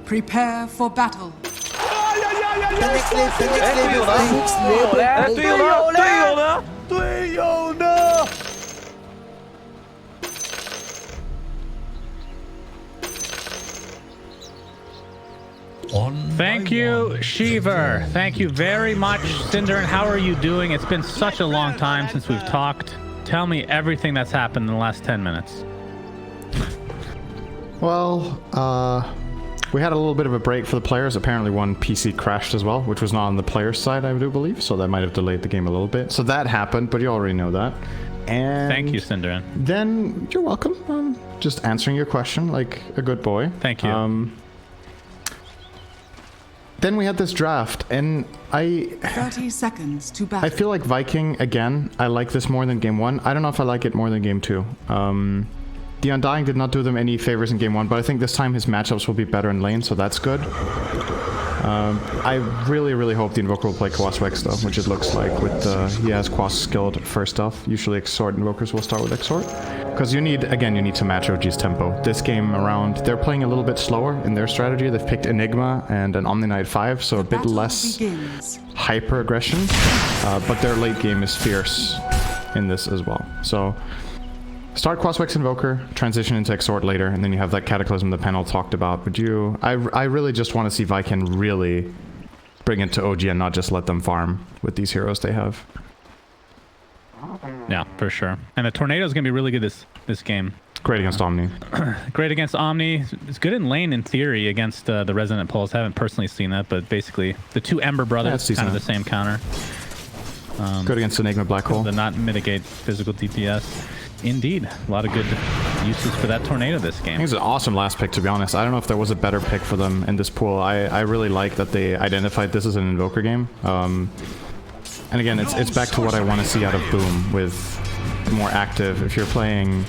Prepare for battle. Thank you, Shiver. Thank you very much, Cinder. And how are you doing? It's been such a long time since we've talked. Tell me everything that's happened in the last 10 minutes. Well, we had a little bit of a break for the players. Apparently one PC crashed as well, which was not on the players' side, I do believe. So that might have delayed the game a little bit. So that happened, but you already know that. And thank you, Cinder. Then you're welcome. Just answering your question like a good boy. Thank you. Then we had this draft, and 30 seconds to battle. I feel like Viking, again, I like this more than game 1. I don't know if I like it more than game 2. The Undying did not do them any favors in game 1, but I think this time his matchups will be better in lane, so that's good. I really, really hope the Invoker will play Quaswex though, which it looks like with he has Quas skilled first off. Usually Exhort Invokers will start with Exhort. Because you need to match OG's tempo. This game around, they're playing a little bit slower in their strategy. They've picked Enigma and an Omni Knight 5, so a bit less hyper aggression. But their late game is fierce in this as well. So start Quaswex Invoker, transition into Exhort later, and then you have that Cataclysm the panel talked about. But I really just want to see Viking really bring it to OG and not just let them farm with these heroes they have. Yeah, for sure. And the Tornado is going to be really good this game. Great against Omni. Great against Omni. It's good in lane in theory against the Resonant Pulse. I haven't personally seen that, but basically the two Ember brothers, kind of the same counter. Good against Enigma Black Hole. To not mitigate physical DPS. Indeed, a lot of good uses for that Tornado this game. I think it's an awesome last pick, to be honest. I don't know if there was a better pick for them in this pool. I really like that they identified this as an Invoker game. And again, it's back to what I want to see out of Boom with more active. If you're playing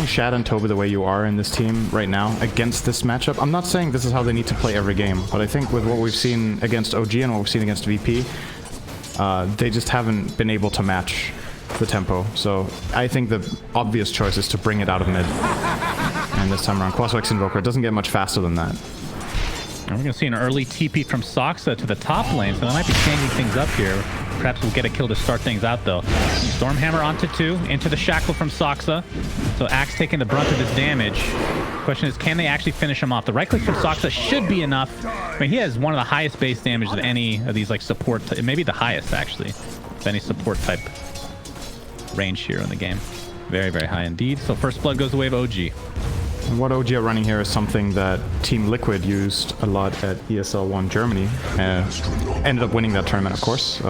Shad and Toby the way you are in this team right now against this matchup, I'm not saying this is how they need to play every game, but I think with what we've seen against OG and what we've seen against VP, they just haven't been able to match the tempo. So I think the obvious choice is to bring it out of mid. And this time around, Quaswex Invoker, it doesn't get much faster than that. And we're going to see an early TP from Soxa to the top lane, so that might be changing things up here. Perhaps we'll get a kill to start things out, though. Stormhammer onto 2, into the Shackle from Soxa. So Axe taking the brunt of his damage. Question is, can they actually finish him off? The right click from Soxa should be enough. I mean, he has one of the highest base damage of any of these, like, support, maybe the highest, actually, of any support type range here in the game. Very, very high indeed. So first blood goes the way of OG. And what OG are running here is something that Team Liquid used a lot at ESL 1 Germany. Ended up winning that tournament, of course.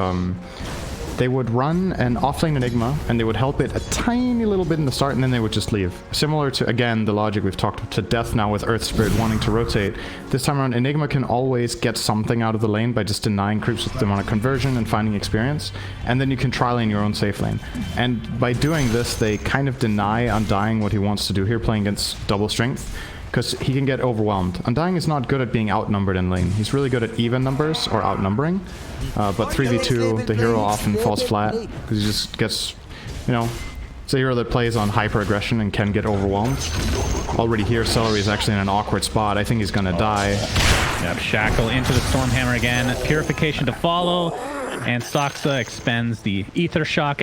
They would run an offlane Enigma, and they would help it a tiny little bit in the start, and then they would just leave. Similar to, again, the logic we've talked to death now with Earth Spirit wanting to rotate. This time around, Enigma can always get something out of the lane by just denying creeps with them on a conversion and finding experience, and then you can tri-lane your own safe lane. And by doing this, they kind of deny Undying what he wants to do here, playing against double strength, because he can get overwhelmed. Undying is not good at being outnumbered in lane. He's really good at even numbers or outnumbering. But 3v2, the hero often falls flat because he just gets, you know, it's a hero that plays on hyper aggression and can get overwhelmed. Already here, Celery is actually in an awkward spot. I think he's gonna die. Yep, Shackle into the Stormhammer again. Purification to follow. And Soxa expends the Ether Shock,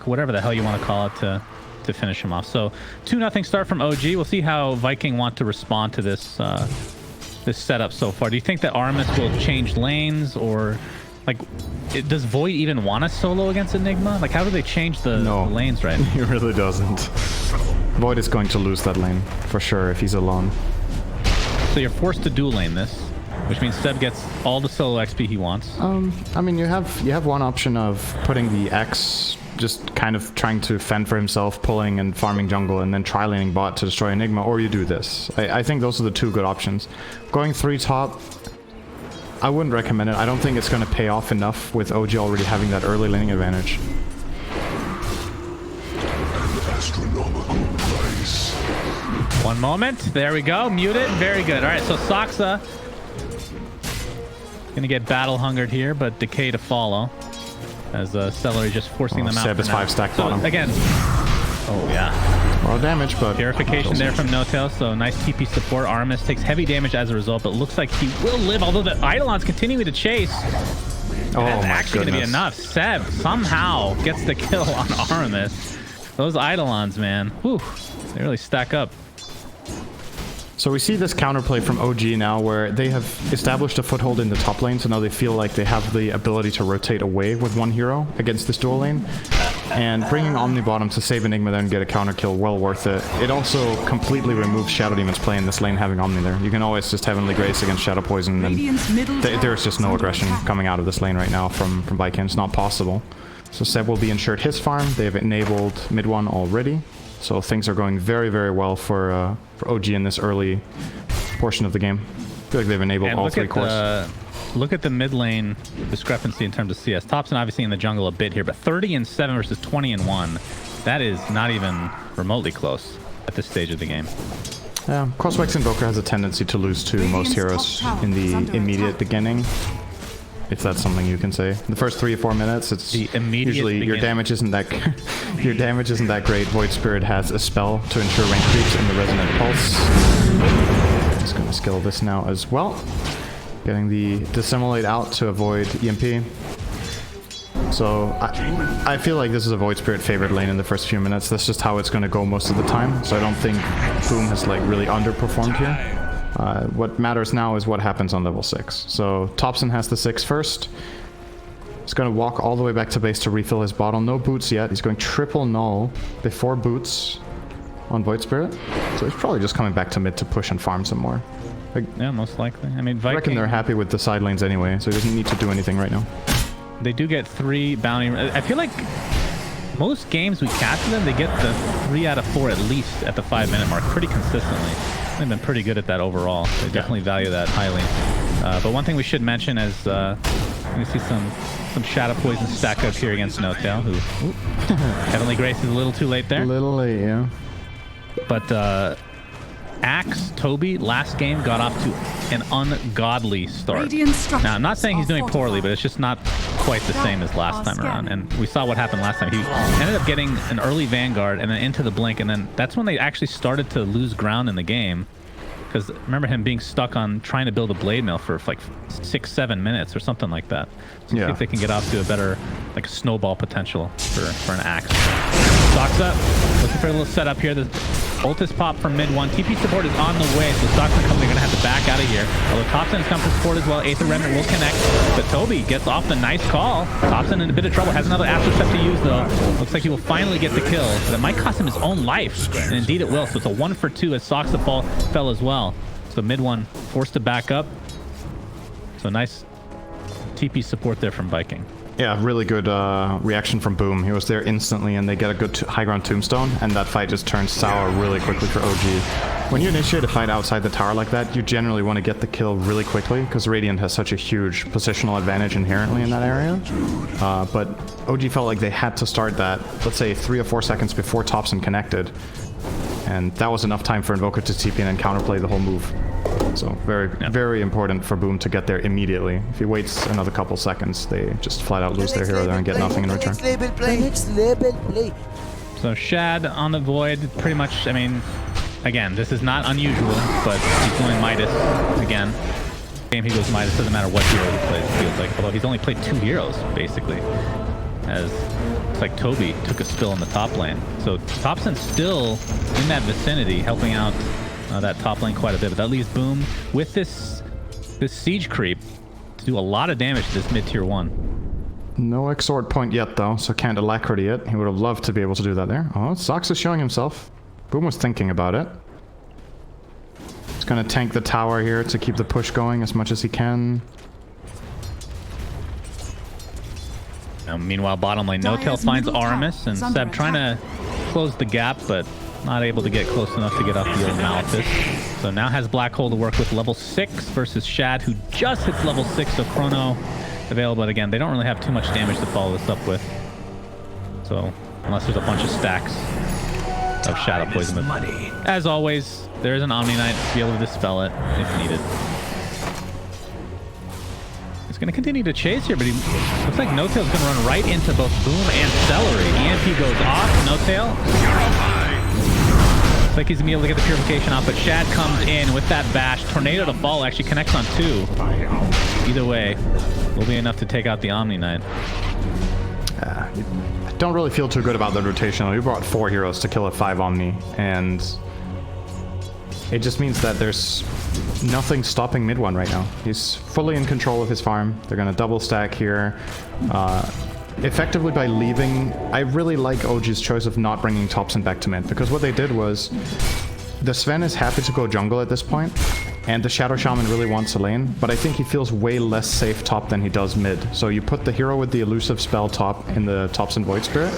whatever the hell you want to call it, to finish him off. So 2-0 start from OG. We'll see how Viking want to respond to this this setup so far. Do you think that Armis will change lanes, or like does Void even want to solo against Enigma? Like how do they change the lanes right now? He really doesn't. Void is going to lose that lane for sure if he's alone. So you're forced to dual lane this, which means Seb gets all the solo XP he wants. I mean, you have one option of putting the X, just kind of trying to fend for himself, pulling and farming jungle, and then tri-laning bot to destroy Enigma, or you do this. I think those are the two good options. Going 3 top, I wouldn't recommend it. I don't think it's going to pay off enough with OG already having that early laning advantage. One moment. There we go. Muted. Very good. All right, so Soxa gonna get battle hungered here, but Decay to follow. As Celery just forcing them out. Seb is 5 stack bottom. Again. Oh, yeah. A lot of damage, but... Purification there from No-Tail, so nice TP support. Artemis takes heavy damage as a result, but looks like he will live, although the Eidolon's continuing to chase. Oh, that's my actually going to be goodness. enough. Seb somehow gets the kill on Artemis. Those Eidolons, man. Whew, they really stack up. So we see this counterplay from OG now where they have established a foothold in the top lane, so now they feel like they have the ability to rotate away with one hero against this dual lane. And bringing Omni bottom to save Enigma there and get a counter kill, well worth it. It also completely removes Shadow Demon's play in this lane having Omni there. You can always just Heavenly Grace against Shadow Poison, and there's just no aggression coming out of this lane right now from Viking. It's not possible. So Seb will be ensured his farm. They have enabled Midone already. So things are going very, very well for OG in this early portion of the game. I feel like they've enabled all three cores. Look at the mid lane discrepancy in terms of CS. Thompson obviously in the jungle a bit here, but 30-7 versus 20-1. That is not even remotely close at this stage of the game. Yeah, Crosswax Invoker has a tendency to lose to most heroes in the immediate beginning. If that's something you can say. The first 3 or 4 minutes, it's usually your damage isn't that your damage isn't that great. Void Spirit has a spell to ensure rank creeps in the Resonant Pulse. Just gonna skill this now as well. Getting the Dissimulate out to avoid EMP. So I feel like this is a Void Spirit favored lane in the first few minutes. That's just how it's gonna go most of the time. So I don't think Boom has like really underperformed here. What matters now is what happens on level 6. So Thompson has the 6 first. He's going to walk all the way back to base to refill his bottle. No boots yet. He's going triple null before boots on Void Spirit. So he's probably just coming back to mid to push and farm some more. Yeah, most likely. I mean, Viking, I reckon they're happy with the side lanes anyway, so he doesn't need to do anything right now. They do get 3 bounty. I feel like most games we catch them, they get the 3 out of 4 at least at the 5-minute mark pretty consistently. They've been pretty good at that overall. They definitely value that highly. But one thing we should mention is we see some Shadow Poison stack up here against No-Tail, who Heavenly Grace is a little too late there. A little late, yeah. But Axe Toby last game got off to an ungodly start. Now I'm not saying he's doing poorly, but it's just not quite the same as last time around. And we saw what happened last time. He ended up getting an early Vanguard and then into the Blink, and then that's when they actually started to lose ground in the game. Because remember him being stuck on trying to build a Blade Mill for like 6-7 minutes or something like that. So I think they can get off to a better like snowball potential for an Axe. Soxa looking for a little setup here. The Ultis pop from mid 1. TP support is on the way, so Soxa and company are going to have to back out of here. Although Thompson has come for support as well. Aether Remnant will connect, but Toby gets off the nice call. Thompson in a bit of trouble. Has another Astro Step to use though. Looks like he will finally get the kill. That might cost him his own life, and indeed it will. So it's a 1 for 2 as Soxa fell as well. So mid 1 forced to back up. So nice TP support there from Viking. Yeah, really good reaction from Boom. He was there instantly, and they get a good high ground tombstone, and that fight just turns sour really quickly for OG. When you initiate a fight outside the tower like that, you generally want to get the kill really quickly, because Radiant has such a huge positional advantage inherently in that area. But OG felt like they had to start that, let's say, 3 or 4 seconds before Thompson connected. And that was enough time for Invoker to TP and then counterplay the whole move. So very important for Boom to get there immediately. If he waits another couple seconds, they just flat out lose their hero there and get nothing in return. So Shad on the Void, pretty much, I mean, again, this is not unusual, but he's going Midas again. Game he goes Midas, doesn't matter what hero he plays, it feels like. Although he's only played 2 heroes, basically. As looks like Toby took a spill in the top lane. So Thompson's still in that vicinity, helping out that top lane quite a bit. But that leaves Boom with this siege creep to do a lot of damage to this mid-tier 1. No Exort point yet, though, so can't Alacrity it. He would have loved to be able to do that there. Oh, Sox is showing himself. Boom was thinking about it. He's going to tank the tower here to keep the push going as much as he can. Meanwhile, bottom lane, No-Tail finds Aramis, and Seb trying to close the gap, but not able to get close enough to get off the old Malithus. So now has Black Hole to work with level 6 versus Shad, who just hits level 6, so Chrono available. But again, they don't really have too much damage to follow this up with. So, unless there's a bunch of stacks of Shadow Poison. As always, there is an Omni Knight to be able to dispel it if needed. He's going to continue to chase here, but he looks like No-Tail's going to run right into both Boom and Celery. EMP goes off. No-Tail Looks like he's gonna be able to get the purification off, but Shad comes in with that bash. Tornado to fall actually connects on 2. Either way, will be enough to take out the Omni Knight. I don't really feel too good about the rotation. We brought 4 heroes to kill a 5 Omni, and it just means that there's nothing stopping Midone right now. He's fully in control of his farm. They're gonna double stack here. Effectively by leaving, I really like OG's choice of not bringing Thompson back to mid, because what they did was, the Sven is happy to go jungle at this point, and the Shadow Shaman really wants a lane, but I think he feels way less safe top than he does mid. So you put the hero with the elusive spell top in the Thompson Void Spirit,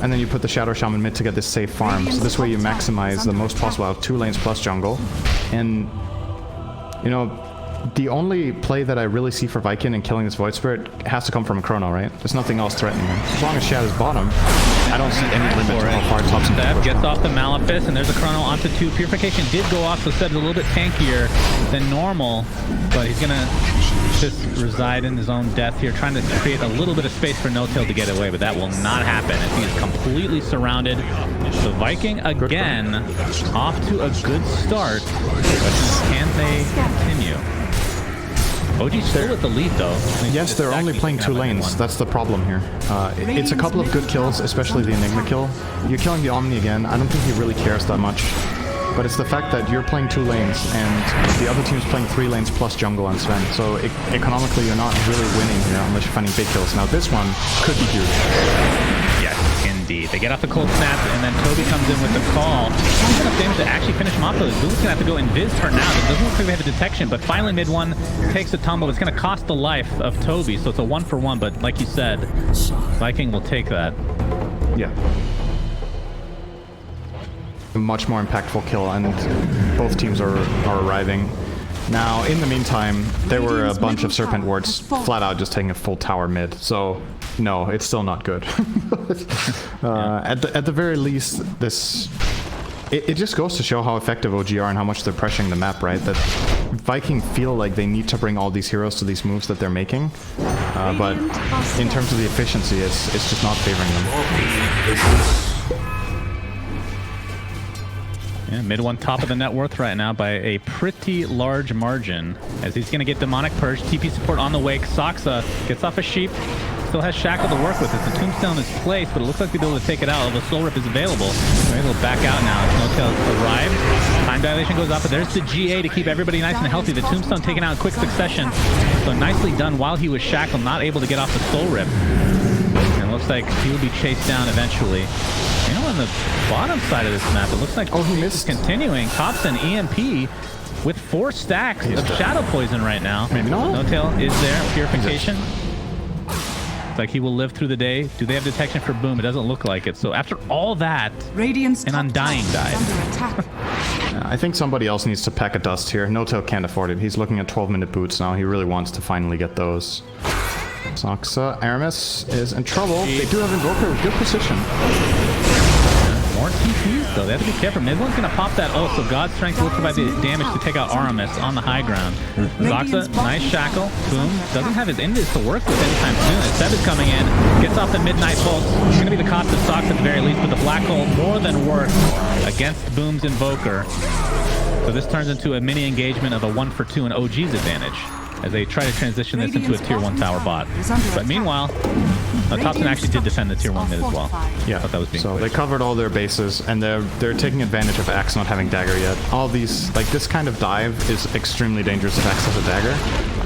and then you put the Shadow Shaman mid to get this safe farm. So this way you maximize the most possible out of 2 lanes plus jungle. And, you know, the only play that I really see for Viking in killing this Void Spirit has to come from a Chrono, right? There's nothing else threatening him. As long as Shad is bottom, I don't see any limit to how far Thompson can push. Gets off the Malefice, and there's a Chrono onto 2. Purification did go off, so Seb's a little bit tankier than normal, but he's gonna just reside in his own death here, trying to create a little bit of space for No-Tail to get away, but that will not happen as he is completely surrounded. The Viking again off to a good start, but can they continue? OG's still with the lead though. Yes, they're only playing 2 lanes. That's the problem here. It's a couple of good kills, especially the Enigma kill. You're killing the Omni again. I don't think he really cares that much. But it's the fact that you're playing 2 lanes and the other team's playing 3 lanes plus jungle and Sven. So economically, you're not really winning here unless you're finding big kills. Now this one could be huge. Yes, indeed. They get off the cold snap, and then Toby comes in with the call. Not enough damage to actually finish him off, though. Zoom's gonna have to go invis turn now. It doesn't look like they have a detection, but finally Midone takes a tumble. It's gonna cost the life of Toby, so it's a 1-for-1, but like you said, Viking will take that. Yeah. A much more impactful kill, and both teams are arriving. Now, in the meantime, there were a bunch of Serpent Wards flat out just taking a full tower mid, so no, it's still not good. At the very least, this... It just goes to show how effective OG are and how much they're pressuring the map, right? That Viking feel like they need to bring all these heroes to these moves that they're making, but in terms of the efficiency, it's just not favoring them. Yeah, Midone top of the net worth right now by a pretty large margin, as he's going to get Demonic Purge. TP support on the wake. Soxa gets off a sheep. Still has Shackle to work with as the Tombstone is placed, but it looks like they'll be able to take it out. The Soul Rip is available. They're able to back out now as No-Tail arrived. Time dilation goes up, but there's the GA to keep everybody nice and healthy. The Tombstone taken out in quick succession. So nicely done while he was shackled, not able to get off the Soul Rip. And it looks like he will be chased down eventually. You know, on the bottom side of this map, it looks like he missed. Continuing. Thompson EMP with 4 stacks of Shadow Poison right now. Maybe not. No-Tail is there. Purification. It's like he will live through the day. Do they have detection for Boom? It doesn't look like it. So after all that, an Undying died. I think somebody else needs to pack a dust here. No-Tail can't afford it. He's looking at 12-minute boots now. He really wants to finally get those. Soxa, Aramis is in trouble. They do have Invoker with good precision. More TPs though. They have to be careful. Midone's gonna pop that ult, so God's Strength will provide the damage to take out Aramis on the high ground. Soxa, nice shackle. Boom. Doesn't have his invis to work with anytime soon. As Seb is coming in, gets off the Midnight Pulse. It's gonna be the cost of Soxa at the very least, but the Black Hole more than worth against Boom's Invoker. So this turns into a mini engagement of a 1-for-2 in OG's advantage, as they try to transition this into a tier 1 tower bot. But meanwhile, Thompson actually did defend the tier 1 mid as well. Yeah, I thought that was being so quick. They covered all their bases, and they're taking advantage of Axe not having dagger yet. All these, like this kind of dive is extremely dangerous if Axe has a dagger,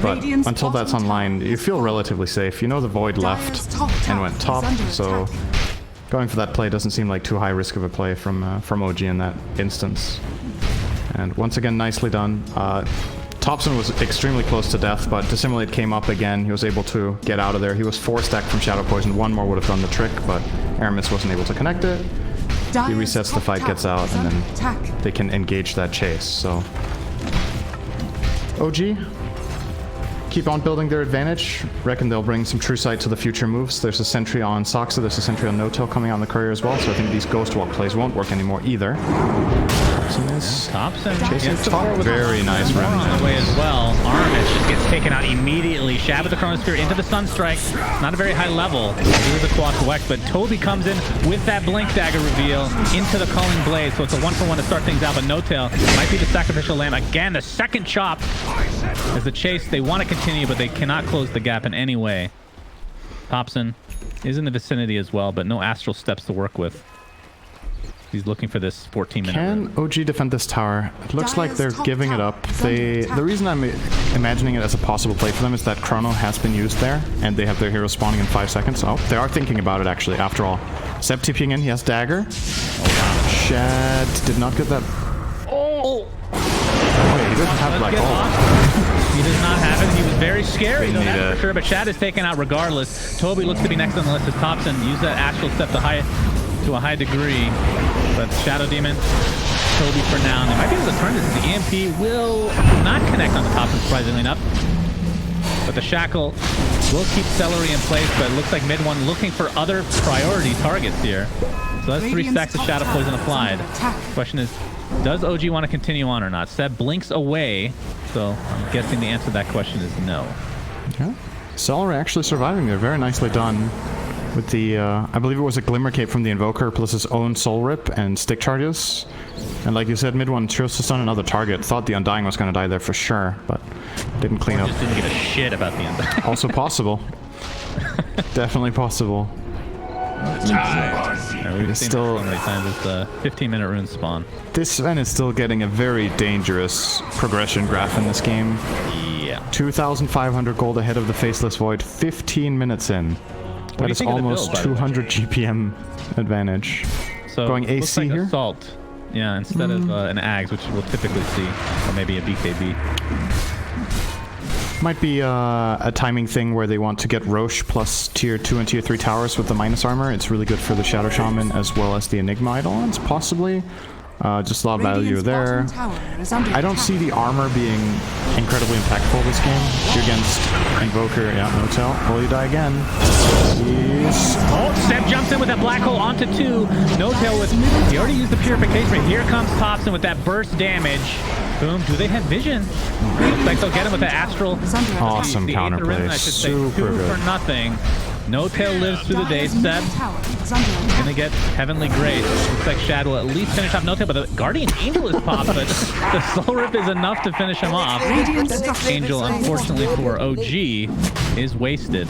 but until that's online, you feel relatively safe. You know the Void left and went top, so going for that play doesn't seem like too high risk of a play from OG in that instance. And once again, nicely done. Thompson was extremely close to death, but Dissimulate came up again. He was able to get out of there. He was 4 stacked from Shadow Poison. 1 more would have done the trick, but Aramis wasn't able to connect it. He resets the fight, gets out, and then they can engage that chase. So OG, keep on building their advantage. Reckon they'll bring some True Sight to the future moves. There's a Sentry on Soxa, there's a Sentry on No-Tail coming on the Courier as well, so I think these Ghost Walk plays won't work anymore either. Thompson is Thompson chasing gets the top. four with Very nice more run. on the way as well. Armis just gets taken out immediately. Shab with the Chronosphere into the Sunstrike. Not a very high level. Here's the Quas Wex, but Toby comes in with that Blink Dagger reveal into the Culling Blade, so it's a 1-for-1 to start things out, but No-Tail might be the sacrificial lamb. Again, the second chop as the chase. They want to continue, but they cannot close the gap in any way. Thompson is in the vicinity as well, but no astral steps to work with. He's looking for this 14-minute Can OG defend this tower? It looks like they're giving it up. The reason I'm imagining it as a possible play for them is that Chrono has been used there, and they have their hero spawning in 5 seconds. Oh, they are thinking about it, actually, after all. Seb TPing in, he has Dagger. Shad did not get that. Oh, yeah, he doesn't have Black Hole. He does not have it. He was very scary, though, need that's it. for sure, but Shad is taken out regardless. Toby looks to be next on the list as Thompson. Use that astral step to a high degree. But Shadow Demon, Toby for now. And they might be able to turn this. The EMP will not connect on the top, surprisingly enough. But the Shackle will keep Celery in place, but it looks like mid one looking for other priority targets here. So that's 3 stacks of Shadow Poison applied. Question is, does OG want to continue on or not? Seb blinks away, so I'm guessing the answer to that question is no. Yeah. Celery actually surviving there. Very nicely done. With the, I believe it was a Glimmer Cape from the Invoker plus his own Soul Rip and stick charges. And like you said, mid one chose to stun another target. Thought the Undying was going to die there for sure, but didn't clean up. Just didn't give a shit about the Undying. Also possible. Definitely possible. We've seen still- so many times. It's a 15-minute rune spawn. This Sven is still getting a very dangerous progression graph in this game. Yeah. 2,500 gold ahead of the Faceless Void, 15 minutes in. do That you is think of the almost build, by the way? 200 GPM advantage. So Going it looks AC like here? Assault. Yeah, instead of an Ags, which we'll typically see, or maybe a BKB. Might be a timing thing where they want to get Roche plus tier 2 and tier 3 towers with the minus armor. It's really good for the Shadow Shaman as well as the Enigma Eidolons, possibly. Just a lot of value there. I don't see the armor being incredibly impactful this game. You're against Invoker, yeah, No-Tail. Will you die again? Yes. Oh, Seb jumps in with that black hole onto 2. No-Tail with... He already used the purification, but here comes Thompson with that burst damage. Boom. Do they have vision? Looks like they'll get him with that astral. Awesome The counterplay. Aether Rhythm, I should say. Super 2 good. for nothing. No-Tail lives through the day. Seb gonna get Heavenly Grace. Looks like Shad will at least finish off No-Tail, but the Guardian Angel is popped, but the Soul Rip is enough to finish him off. Angel, unfortunately for OG, is wasted.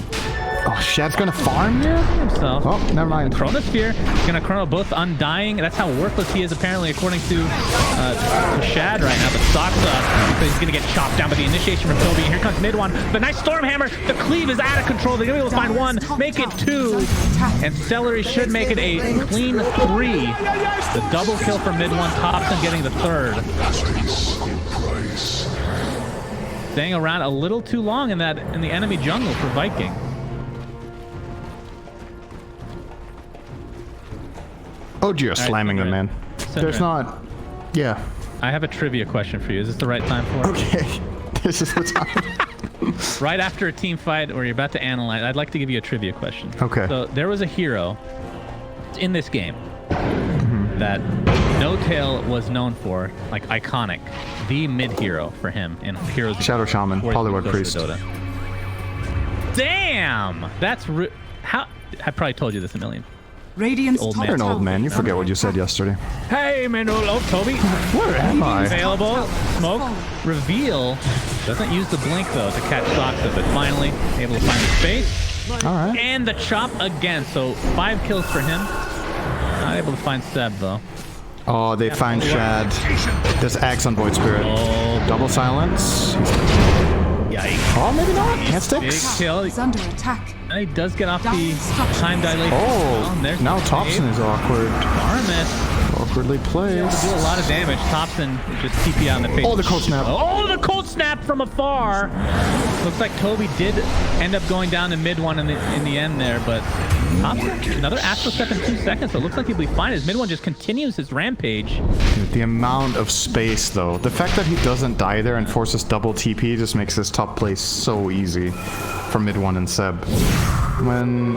Oh, Shad's gonna farm here? Himself. Oh, never mind. Chronosphere gonna chrono both Undying. That's how worthless he is, apparently, according to Shad right now. But Soxa, he's gonna get chopped down by the initiation from Toby. And here comes mid one. The nice Stormhammer. The cleave is out of control. They're gonna be able to find 1, make it 2, and Celery should make it a clean 3. The double kill for mid one. Thompson getting the 3rd. Staying around a little too long in the enemy jungle for Viking. OG are slamming them, man. There's not... Yeah. I have a trivia question for you. Is this the right time for it? Okay. This is the time. Right after a team fight where you're about to analyze, I'd like to give you a trivia question. Okay. So there was a hero in this game that No-Tail was known for, like iconic, the mid hero for him in Heroes. Shadow Shaman, before he Polyward moved over to Priest. Dota. Damn! That's... How... I probably told you this a million. Radiant's Old top man. You're an old tower man. You is forget under what you said attack. yesterday. Hey, man. Oh, Toby. Where am I? Available. Smoke. Reveal. Doesn't use the blink, though, to catch Soxa, but finally able to find the space. All right. And the chop again. So 5 kills for him. Not able to find Seb, though. Oh, they find Shad. There's Axe on Void Spirit. Oh, Double silence. yikes. Oh, maybe not. Can't Big sticks. kill. Is under attack. And he does get off the time dilation. Oh, and there's now the Thompson save. is awkward. Armis Awkwardly placed. do a lot of damage. Thompson just TP out in the face. Oh, the cold snap. Oh, the cold snap from afar. Looks like Toby did end up going down to mid one in the end there, but Thompson, another astral step in 2 seconds. So it looks like he'll be fine as mid one just continues his rampage. Dude, the amount of space, though. The fact that he doesn't die there and forces double TP just makes his top play so easy for mid one and Seb. When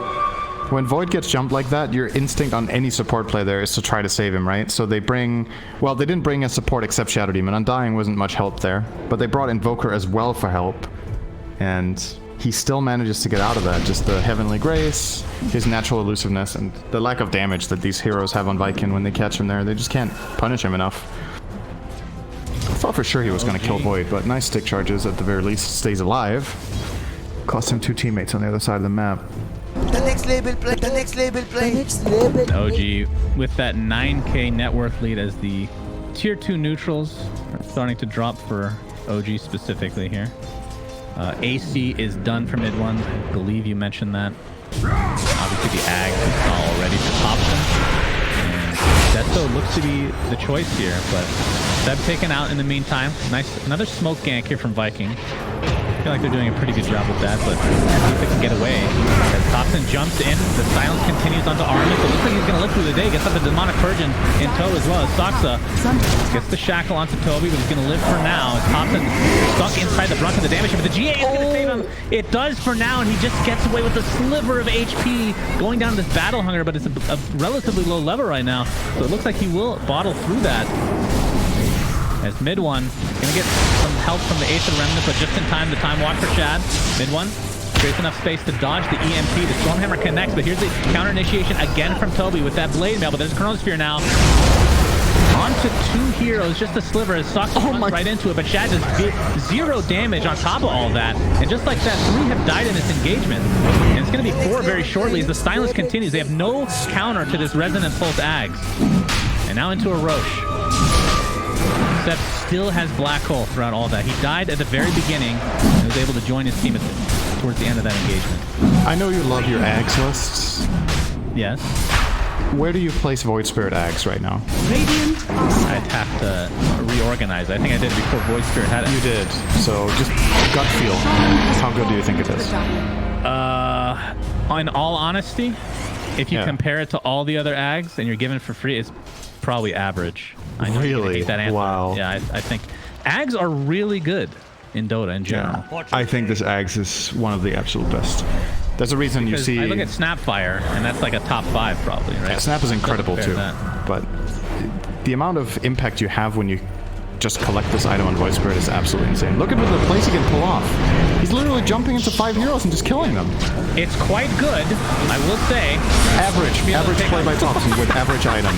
When Void gets jumped like that, your instinct on any support player there is to try to save him, right? So they bring... Well, they didn't bring a support except Shadow Demon. Undying wasn't much help there. But they brought Invoker as well for help. And he still manages to get out of that. Just the Heavenly Grace, his natural elusiveness, and the lack of damage that these heroes have on Viking when they catch him there. They just can't punish him enough. I thought for sure he was going to kill Void, but nice stick charges at the very least. Stays alive. Cost him 2 teammates on the other side of the map. The next label play. The next label play. The next label. OG with that 9k net worth lead as the tier 2 neutrals are starting to drop for OG specifically here. AC is done for mid one. I believe you mentioned that. Obviously the Ag is all ready to pop them. And Desto looks to be the choice here, but Seb taken out in the meantime. Nice, another smoke gank here from Viking. I feel like they're doing a pretty good job with that, but see if they can get away. As Thompson jumps in, the silence continues onto Armin. So it looks like he's going to live through the day. Gets up the Demonic Virgin in tow as well as Soxa gets the shackle onto Toby, but he's going to live for now. As Thompson stuck inside the brunt of the damage, but the GA is going to save him. It does for now, and he just gets away with a sliver of HP going down this Battle Hunger, but it's a relatively low level right now. So it looks like he will bottle through that. As mid one, gonna get some help from the Ace of Remnant, but just in time, the time walk for Chad. Mid one, creates enough space to dodge the EMP. The Stormhammer connects, but here's the counter initiation again from Toby with that Blade Mail, but there's a Chronosphere now. On to 2 heroes, just a sliver as Sox runs right into it, but Chad does 0 damage on top of all that. And just like that, 3 have died in this engagement. And it's gonna be 4 very shortly as the silence continues. They have no counter to this Resonant Pulse Ags. And now into a Roche. Seth still has Black Hole throughout all that. He died at the very beginning and was able to join his team towards the end of that engagement. I know you love your Ags lists. Yes. Where do you place Void Spirit Ags right now? Radiant. I'd have to reorganize. I think I did it before Void Spirit had it. You did. So just gut feel. How good do you think it is? In all honesty, if you compare it to all the other Ags and you're given for free, it's probably average. I know really? hate that answer. Wow. Yeah, I think Ags are really good in Dota in general. Yeah. I think this Ags is one of the absolute best. There's a reason because you see... I look at SAPPHIRE, and that's like a top 5 probably, right? Yeah, Snap is incredible too. But the amount of impact you have when you just collect this item on Void Spirit is absolutely insane. Look at the place he can pull off. He's literally jumping into 5 heroes and just killing them. It's quite good, I will say. Average play by Thompson with average item.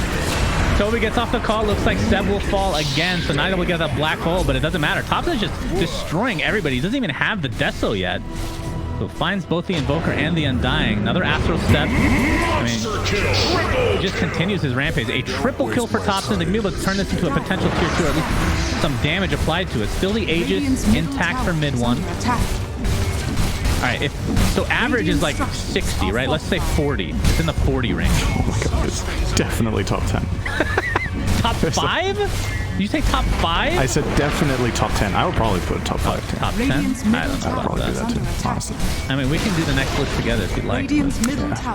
Toby gets off the call. Looks like Seb will fall again, so neither will get that Black Hole, but it doesn't matter. Thompson's just destroying everybody. He doesn't even have the Deso yet. So finds both the Invoker and the Undying. Another Astral Step. I mean, he just continues his rampage. A triple kill for Thompson. They can be able to turn this into a potential tier 2, or at least some damage applied to it. Still the Aegis intact for mid one. All right, so average is like 60, right? Let's say 40. It's in the 40 range. Oh my god, it's definitely top 10. Top 5? Did you say top 5? I said definitely top 10. I would probably put top 5 too. Top 10? I don't know I'd probably do that too, honestly. I mean, we can do the next list together if you'd like.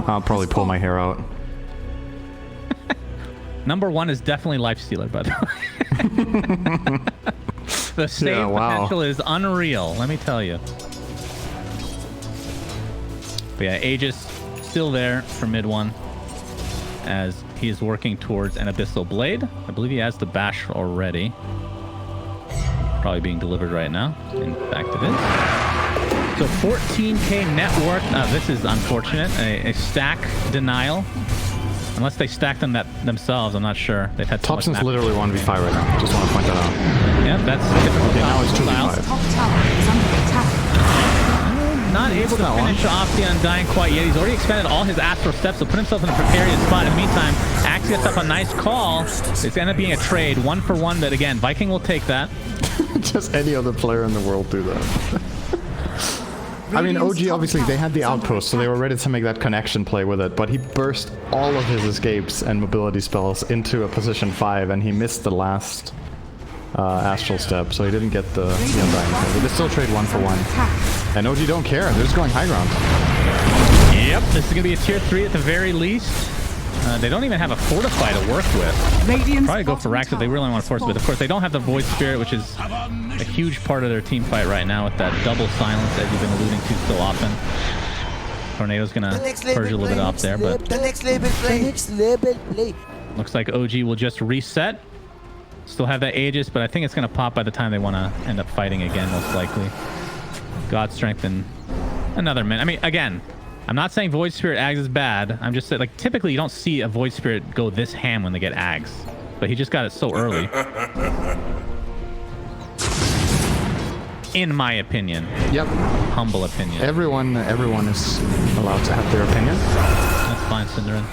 I'll probably pull my hair out. Number 1 is definitely Lifestealer, by the way. The save potential is unreal, let me tell you. But yeah, Aegis still there for mid one as he is working towards an Abyssal Blade. I believe he has the Bash already. Probably being delivered right now. In fact, it is. So 14k net worth. This is unfortunate. A stack denial. Unless they stack them themselves, I'm not sure. They've had Thompson's literally 1v5 right now. Just want to point that out. Yeah, that's typical. Okay, now it's 2v5. Not able to finish off the Undying quite yet. He's already expended all his Astral Steps, so put himself in a precarious spot. In the meantime, Axe gets up a nice call. It's going to end up being a trade, 1 for 1, but again, Viking will take that. Just any other player in the world do that. I mean, OG, obviously, they had the outpost, so they were ready to make that connection play with it, but he burst all of his escapes and mobility spells into a position 5, and he missed the last Astral Step, so he didn't get the Undying play. But they still trade 1 for 1. And OG don't care, they're just going high ground. Yep, this is going to be a tier 3 at the very least. They don't even have a Fortify to work with. Probably go for Rax if they really want to force it, but of course they don't have the Void Spirit, which is a huge part of their team fight right now with that double silence that you've been alluding to so often. Tornado's gonna The next label purge a little bit play. off there, but The next label play. Next label play. looks like OG will just reset. Still have that Aegis, but I think it's gonna pop by the time they want to end up fighting again, most likely. God Strength and another minute. I mean, again, I'm not saying Void Spirit Ags is bad. I'm just saying, like, typically you don't see a Void Spirit go this ham when they get Ags, but he just got it so early. In my opinion. Yep. Humble opinion. Everyone is allowed to have their opinion. That's fine, Cinderin.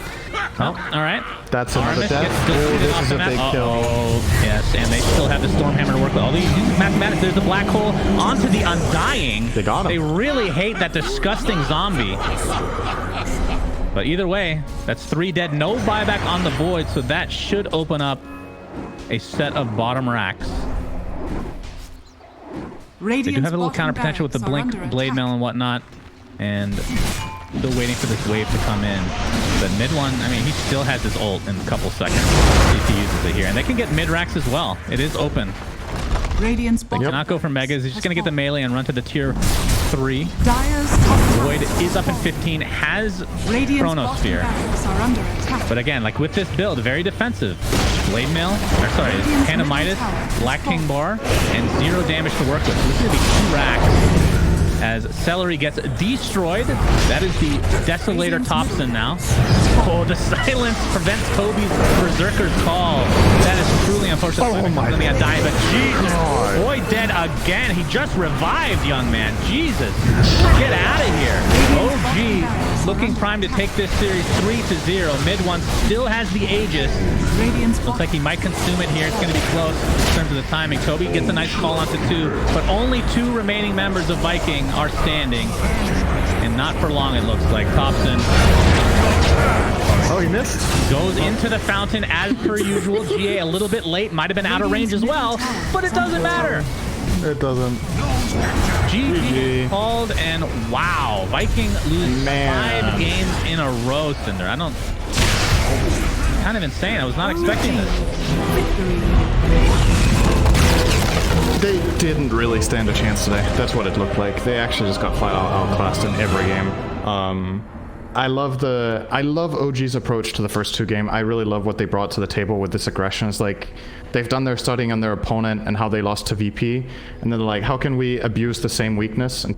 Oh, all right. That's another Armis death. gets Oh, defeated this off is the a map. big kill. Oh, yes, and they still have the Stormhammer to work with. All these mathematics. There's the black hole onto the Undying. They got him. They really hate that disgusting zombie. But either way, that's 3 dead. No buyback on the Void, so that should open up a set of bottom racks. They do have a little counter potential with the Blink, Blade Mail, and whatnot. And still waiting for this wave to come in. The mid one, I mean, he still has his ult in a couple seconds if he uses it here. And they can get mid racks as well. It is open. Radiant's They bottom cannot go for megas. He's just going to get the melee and run to the tier 3. Dire's top Void is up in 15, has Radiant's Chronosphere. bottom barracks are under attack. But again, like with this build, very defensive. Blade Mail, or sorry, Hand of Midas, Black King Bar, and 0 damage to work with. So this is going to be 2 racks as Celery gets destroyed. That is the Desolator Thompson now. Oh, the silence prevents Kobe's Berserker's call. That is truly unfortunate. Oh my Let me die, but Jesus. God. Boy, dead again. He just revived, young man. Jesus. Get out of here. OG looking primed to take this series 3-0. Mid one still has the Aegis. Radiant's Looks like he might consume it here. It's going to be close in terms of the timing. Kobe gets a nice call onto 2, but only 2 remaining members of Viking are standing. And not for long, it looks like. Thompson Oh, he missed. goes into the fountain as per usual. GA a little bit late. Might have been out of range as well, but it doesn't matter. It doesn't. GG called, and wow. Viking lose 5 games in a row, Cinder. I don't... Kind of insane. I was not expecting this. They didn't really stand a chance today. That's what it looked like. They actually just got flat out outclassed in every game. I love OG's approach to the first 2 games. I really love what they brought to the table with this aggression. It's like they've done their studying on their opponent and how they lost to VP, and then they're like, how can we abuse the same weakness? And